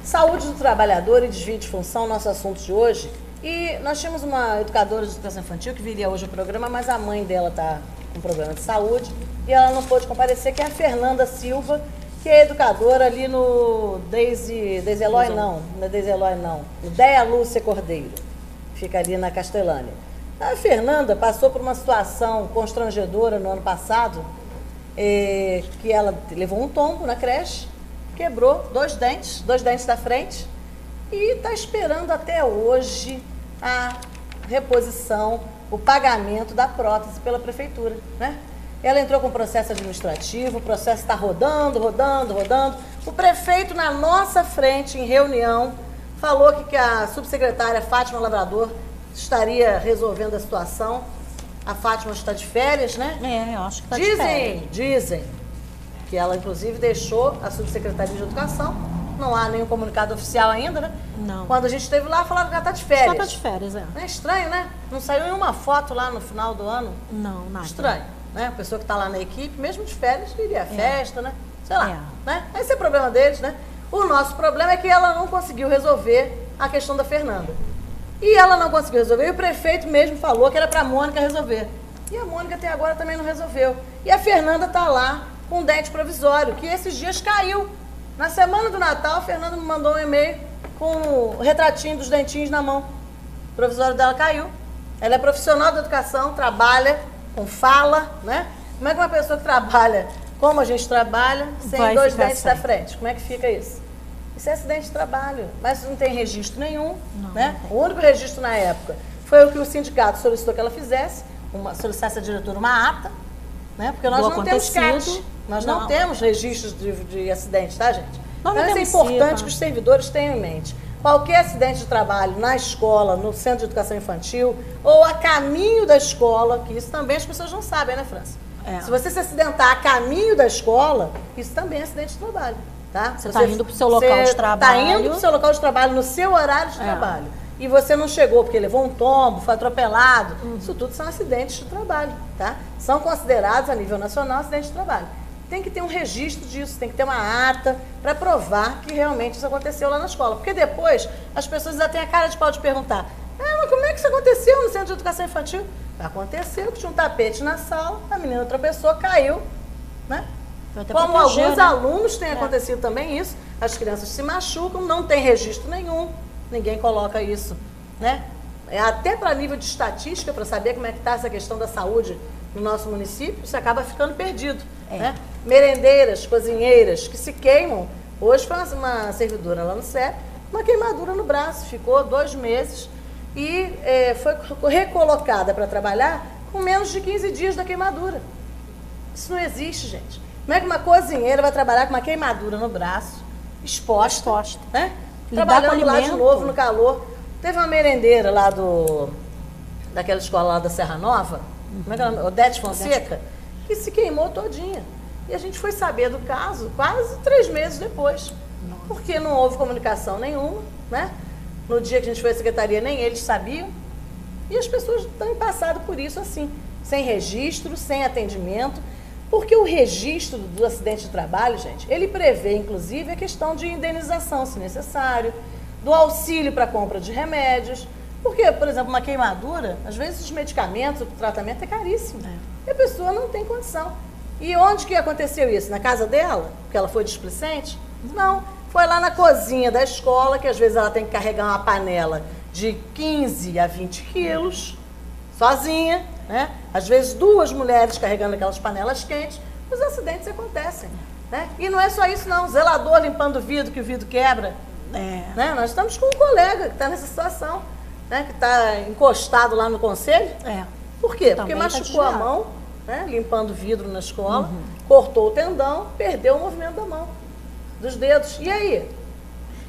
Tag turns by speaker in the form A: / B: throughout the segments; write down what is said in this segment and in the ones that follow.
A: Saúde do trabalhador e desvio de função, nosso assunto de hoje. E nós tínhamos uma educadora de educação infantil que viria hoje ao programa, mas a mãe dela está com problema de saúde e ela não pôde comparecer, que é a Fernanda Silva, que é educadora ali no Deise Eloy não, não é Deise Eloy não, no Deia Lúcia Cordeiro, fica ali na Castelânia. A Fernanda passou por uma situação constrangedora no ano passado, que ela levou um tombo na creche, quebrou dois dentes da frente e está esperando até hoje a reposição, o pagamento da prótese pela prefeitura, né? Ela entrou com processo administrativo, o processo está rodando. O prefeito, na nossa frente, em reunião, falou que a subsecretária Fátima Lavrador estaria resolvendo a situação. A Fátima está de férias, né?
B: Eu acho que está de férias.
A: Dizem que ela, inclusive, deixou a subsecretaria de Educação. Não há nenhum comunicado oficial ainda, né?
B: Não.
A: Quando a gente esteve lá, falaram que ela está de férias.
B: Só está de férias, é.
A: É estranho, né? Não saiu nenhuma foto lá no final do ano.
B: Não, nada.
A: Estranho, né? A pessoa que está lá na equipe, mesmo de férias, iria à festa, né? Sei lá, né? Esse é o problema deles, né? O nosso problema é que ela não conseguiu resolver a questão da Fernanda. E ela não conseguiu resolver, e o prefeito mesmo falou que era para a Mônica resolver. E a Mônica até agora também não resolveu. E a Fernanda está lá com um dente provisório, que esses dias caiu. Na semana do Natal, a Fernanda me mandou um e-mail com o retratinho dos dentinhos na mão. O provisório dela caiu. Ela é profissional da educação, trabalha com fala, né? Como é que uma pessoa que trabalha como a gente trabalha, sem dois dentes da frente? Como é que fica isso? Isso é acidente de trabalho, mas não tem registro nenhum, né? O único registro na época foi o que o sindicato solicitou que ela fizesse, solicitasse à diretora uma ata, né? Porque nós não temos CAT, nós não temos registros de acidente, tá, gente? Então isso é importante que os servidores tenham em mente. Qualquer acidente de trabalho na escola, no centro de educação infantil, ou a caminho da escola, que isso também as pessoas não sabem, né, França? Se você se acidentar a caminho da escola, isso também é acidente de trabalho. Tá?
B: Você está indo para o seu local de trabalho.
A: Está indo para o seu local de trabalho, no seu horário de trabalho. E você não chegou porque levou um tombo, foi atropelado. Isso tudo são acidentes de trabalho. Tá? São considerados, a nível nacional, acidentes de trabalho. Tem que ter um registro disso, tem que ter uma ata para provar que realmente isso aconteceu lá na escola. Porque depois as pessoas já têm a cara de pau de perguntar: mas como é que isso aconteceu no centro de educação infantil? Aconteceu que tinha um tapete na sala, a menina tropeçou, caiu, né? Como alguns alunos têm acontecido também isso, as crianças se machucam, não tem registro nenhum, ninguém coloca isso, né? Até para nível de estatística, para saber como é que está essa questão da saúde no nosso município, isso acaba ficando perdido, né? Merendeiras, cozinheiras que se queimam. Hoje foi uma servidora lá no CEP, uma queimadura no braço, ficou 2 meses e foi recolocada para trabalhar com menos de 15 dias da queimadura. Isso não existe, gente. Como é que uma cozinheira vai trabalhar com uma queimadura no braço, exposta, né? Trabalhando lá de novo no calor. Teve uma merendeira lá daquela escola lá da Serra Nova, como é que é o nome? Odete Fonseca, que se queimou todinha. E a gente foi saber do caso quase 3 meses depois. Porque não houve comunicação nenhuma, né? No dia que a gente foi à secretaria, nem eles sabiam. E as pessoas estão passando por isso assim, sem registro, sem atendimento. Porque o registro do acidente de trabalho, gente, ele prevê, inclusive, a questão de indenização, se necessário, do auxílio para compra de remédios. Porque, por exemplo, uma queimadura, às vezes os medicamentos, o tratamento é caríssimo. E a pessoa não tem condição. E onde que aconteceu isso? Na casa dela? Porque ela foi displicente? Não. Foi lá na cozinha da escola, que às vezes ela tem que carregar uma panela de 15 a 20 quilos, sozinha, né? Às vezes 2 mulheres carregando aquelas panelas quentes, os acidentes acontecem, né? E não é só isso não, o zelador limpando o vidro, que o vidro quebra, né? Nós estamos com um colega que está nessa situação, né? Que está encostado lá no conselho. Por quê? Porque machucou a mão, né? Limpando o vidro na escola, cortou o tendão, perdeu o movimento da mão, dos dedos. E aí?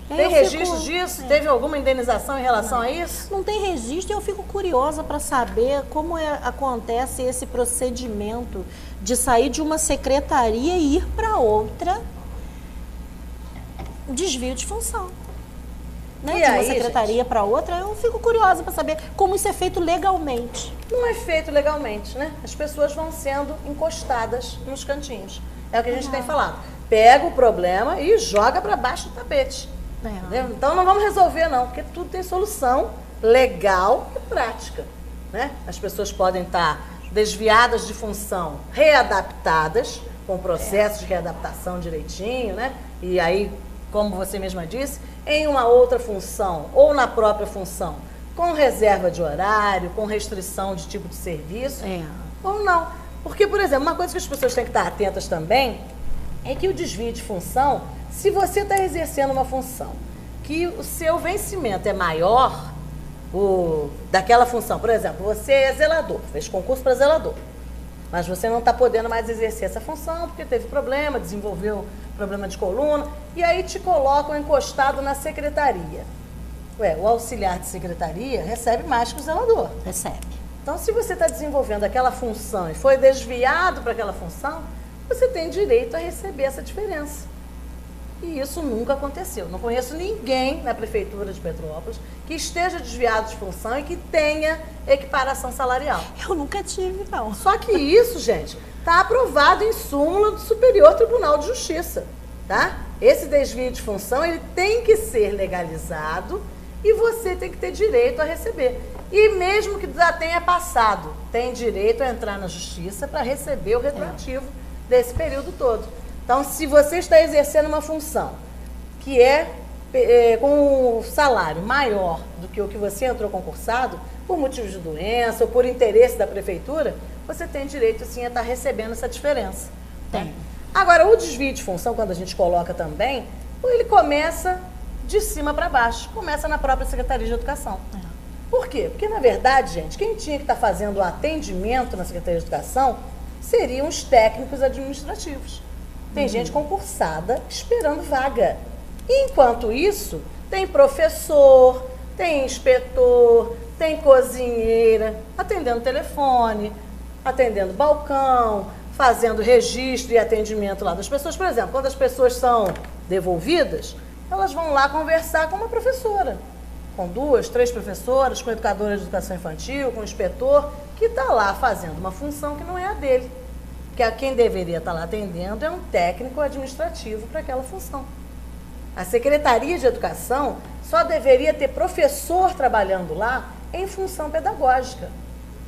A: Tem registro disso? Teve alguma indenização em relação a isso?
B: Não tem registro e eu fico curiosa para saber como acontece esse procedimento de sair de uma secretaria e ir para outra, desvio de função. Né? De uma secretaria para outra, eu fico curiosa para saber como isso é feito legalmente.
A: Não é feito legalmente, né? As pessoas vão sendo encostadas nos cantinhos. É o que a gente tem falado. Pega o problema e joga para baixo do tapete. Entendeu? Então não vamos resolver não, porque tudo tem solução legal e prática, né? As pessoas podem estar desviadas de função, readaptadas, com processo de readaptação direitinho, né? E aí, como você mesma disse, em uma outra função ou na própria função, com reserva de horário, com restrição de tipo de serviço, ou não. Porque, por exemplo, uma coisa que as pessoas têm que estar atentas também é que o desvio de função, se você está exercendo uma função que o seu vencimento é maior daquela função, por exemplo, você é zelador, fez concurso para zelador, mas você não está podendo mais exercer essa função porque teve problema, desenvolveu problema de coluna, e aí te colocam encostado na secretaria. Ué, o auxiliar de secretaria recebe mais que o zelador.
B: Recebe.
A: Então, se você está desenvolvendo aquela função e foi desviado para aquela função, você tem direito a receber essa diferença. E isso nunca aconteceu. Não conheço ninguém na Prefeitura de Petrópolis que esteja desviado de função e que tenha equiparação salarial.
B: Eu nunca tive, não.
A: Só que isso, gente, está aprovado em súmula do Superior Tribunal de Justiça, tá? Esse desvio de função, ele tem que ser legalizado e você tem que ter direito a receber. E mesmo que já tenha passado, tem direito a entrar na Justiça para receber o retroativo desse período todo. Então, se você está exercendo uma função que com um salário maior do que o que você entrou concursado, por motivos de doença ou por interesse da Prefeitura, você tem direito, sim, a estar recebendo essa diferença.
B: Tem.
A: Agora, o desvio de função, quando a gente coloca também, ele começa de cima para baixo, começa na própria Secretaria de Educação. Por quê? Porque, na verdade, gente, quem tinha que estar fazendo o atendimento na Secretaria de Educação seriam os técnicos administrativos. Tem gente concursada esperando vaga. Enquanto isso, tem professor, tem inspetor, tem cozinheira, atendendo telefone, atendendo balcão, fazendo registro e atendimento lá das pessoas. Por exemplo, quando as pessoas são devolvidas, elas vão lá conversar com uma professora, com 2, 3 professoras, com educadora de educação infantil, com inspetor, que está lá fazendo uma função que não é a dele. Que quem deveria estar lá atendendo é um técnico administrativo para aquela função. A Secretaria de Educação só deveria ter professor trabalhando lá em função pedagógica.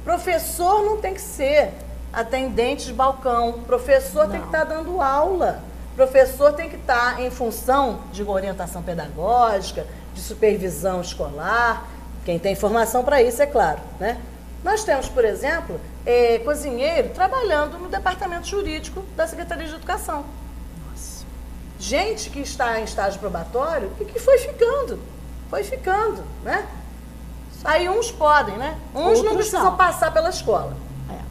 A: Professor não tem que ser atendente de balcão, professor tem que estar dando aula, professor tem que estar em função de orientação pedagógica, de supervisão escolar, quem tem formação para isso, é claro, né? Nós temos, por exemplo, cozinheiro trabalhando no departamento jurídico da Secretaria de Educação. Nossa. Gente que está em estágio probatório e que foi ficando, né? Aí uns podem, né? Uns não precisam passar pela escola.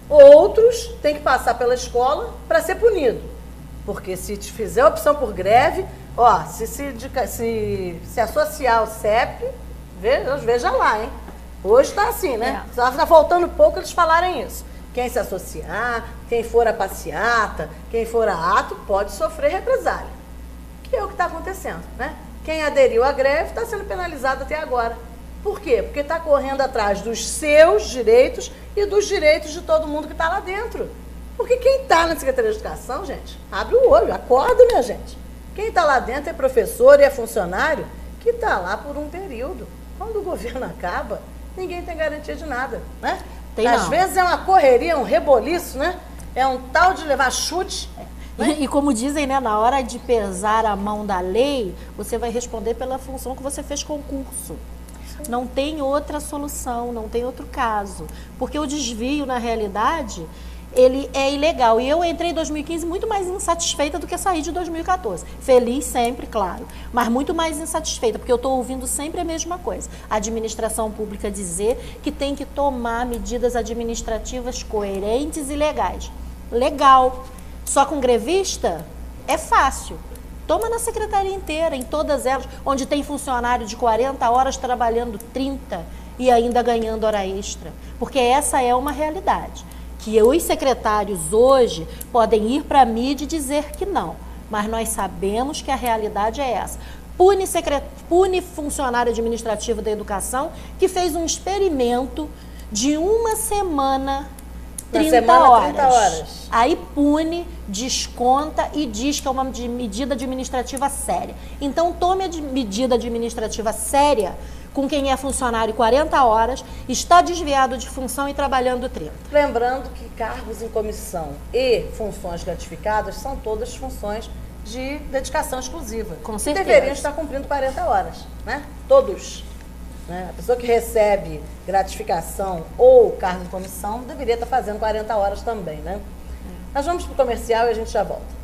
A: Outros têm que passar pela escola para ser punido. Porque se fizer opção por greve, ó, se associar ao CEP, veja lá, hein? Hoje está assim, né? Está faltando pouco eles falarem isso. Quem se associar, quem for a passeata, quem for a ato, pode sofrer represália. Que é o que está acontecendo, né? Quem aderiu à greve está sendo penalizado até agora. Por quê? Porque está correndo atrás dos seus direitos e dos direitos de todo mundo que está lá dentro. Porque quem está na Secretaria de Educação, gente, abre o olho, acorda, minha gente. Quem está lá dentro é professor e é funcionário que está lá por um período. Quando o governo acaba, ninguém tem garantia de nada, né? Às vezes é uma correria, um reboliço, né? É um tal de levar chute. Né?
B: E como dizem, né, na hora de pesar a mão da lei, você vai responder pela função que você fez concurso. Não tem outra solução, não tem outro caso. Porque o desvio, na realidade, ele é ilegal. E eu entrei em 2015 muito mais insatisfeita do que saí de 2014. Feliz sempre, claro, mas muito mais insatisfeita, porque eu estou ouvindo sempre a mesma coisa. A administração pública dizer que tem que tomar medidas administrativas coerentes e legais. Legal. Só com grevista é fácil. Toma na secretaria inteira, em todas elas, onde tem funcionário de 40 horas trabalhando 30 e ainda ganhando hora extra. Porque essa é uma realidade. Que os secretários hoje podem ir para a mídia e dizer que não. Mas nós sabemos que a realidade é essa. Pune funcionário administrativo da educação que fez um experimento de uma semana 30
A: semana,
B: horas.
A: 30 horas.
B: Aí pune, desconta e diz que é uma medida administrativa séria. Então tome a medida administrativa séria com quem é funcionário 40 horas, está desviado de função e trabalhando 30.
A: Lembrando que cargos em comissão e funções gratificadas são todas funções de dedicação exclusiva.
B: Com certeza.
A: Deveriam estar cumprindo 40 horas, né? Todos. Né? A pessoa que recebe gratificação ou cargo em comissão deveria estar fazendo 40 horas também, né? Nós vamos para o comercial e a gente já volta.